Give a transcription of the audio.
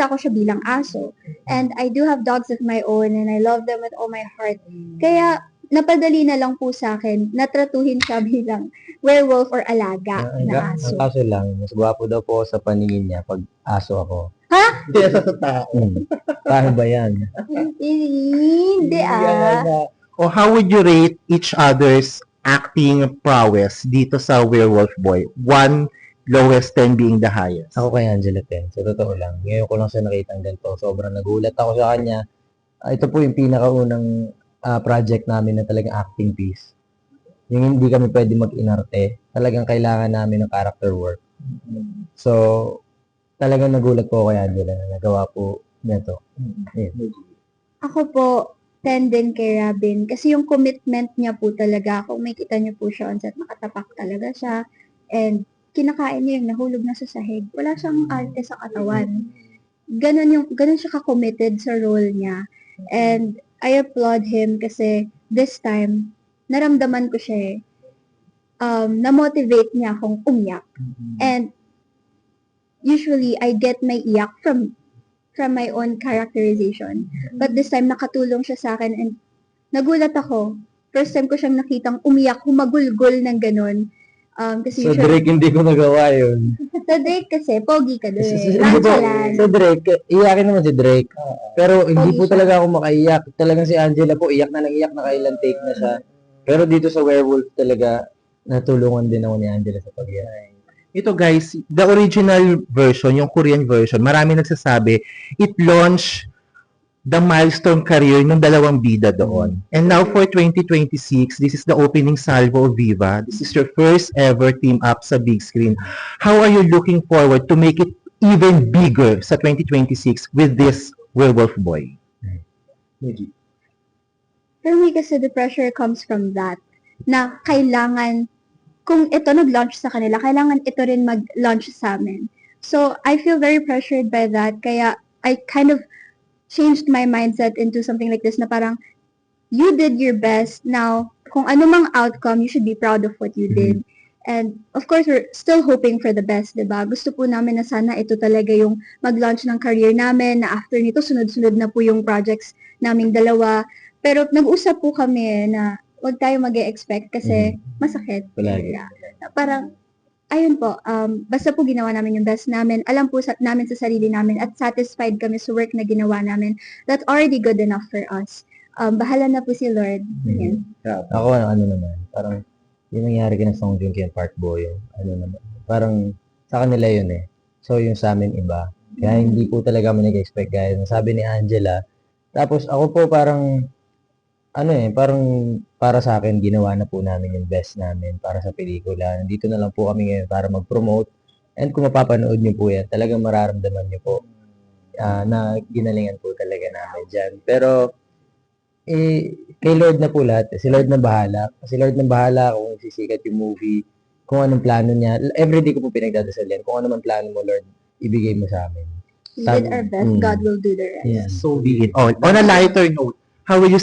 nakikita ko siya bilang aso. And I do have dogs of my own and I love them with all my heart. Kaya, napadali na lang po sa akin, natratuhin siya bilang werewolf or alaga na Ang aso. kaso lang, mas gwapo daw po sa paningin niya pag aso ako. Ha? Hindi sa tao. Paano ba yan? Hindi O how would you rate each other's acting prowess dito sa Werewolf Boy? 1, lowest, 10 being the highest. Ako kay Angela Ten, sa totoo lang. Ngayon ko lang siya nakita ng ganito. Sobrang nagulat ako sa kanya. Ito po yung pinakaunang project namin na talagang acting piece. Yung hindi kami pwede mag-inarte. Talagang kailangan namin ng character work. So, talagang nagulat po kay Angela na nagawa po niya to. Yun. Ako po, 10 din kay Robin. Kasi yung commitment niya po talaga, kung may kita niyo po siya on set, nakatapak talaga siya. And kinakain niya yung nahulog na sa sahig. Wala siyang arte sa katawan. Ganun siya ka-committed sa role niya. And I applaud him kasi this time, naramdaman ko siya na-motivate niya akong umiyak. And usually, I get my iyak from my own characterization. But this time, nakatulong siya sa akin and nagulat ako. First time ko siyang nakitang umiyak, humagulgol ng ganun. Kasi So, Drake, hindi ko nagawa yun. sa Drake kasi, pogi ka doon. Hindi po, sa Drake, iyakin naman si Drake. Pero hindi Pogi po siya. talaga ako makaiyak. Talagang si Angela po, iyak na nakailang take na siya. Pero dito sa Werewolf talaga, natulungan din ako ni Angela sa pag-iyak. Ito guys, the original version, yung Korean version, marami nagsasabi, it launched the milestone career ng dalawang bida doon. And now for 2026, this is the opening salvo of Viva. This is your first ever team up sa big screen. How are you looking forward to make it even bigger sa 2026 with this Werewolf Boy? For me kasi the pressure comes from that. Na kailangan, kung ito nag-launch sa kanila, kailangan ito rin mag-launch sa amin. So, I feel very pressured by that. Kaya, I kind of changed my mindset into something like this na parang, you did your best. Now, kung ano mang outcome, you should be proud of what you did. And, of course, we're still hoping for the best, diba? Gusto po namin na sana ito talaga yung mag-launch ng career namin, na after nito, sunod-sunod na po yung projects naming dalawa. Pero, nag-usap po kami na wag tayo mag-e-expect kasi masakit. Palagi. Parang, ayun po, basta po ginawa namin yung best namin. Alam po namin sa sarili namin at satisfied kami sa work na ginawa namin. That's already good enough for us. Bahala na po si Lord. Yan. Ako, ano naman, parang, yung nangyari kina Song Joong Ki and Park Bo, yung, ano naman, parang, sa kanila yun eh. So, yung sa amin iba. Kaya hindi po talaga kami nag-expect. Kaya sabi ni Angela, tapos ako po parang, parang para sa akin, ginawa na po namin yung best namin para sa pelikula. Nandito na lang po kami ngayon para mag-promote. And kung mapapanood niyo po yan, talagang mararamdaman niyo po na ginalingan po talaga namin dyan. Pero, kay Lord na po lahat. Si Lord na bahala. Si Lord na bahala kung sisikat yung movie, kung anong plano niya. Everyday ko po pinagdadasal yan. Kung ano man plano mo, Lord, ibigay mo sa amin. We did our best. God will do the rest. Yes. So be it. Oh, on a lighter note, how will you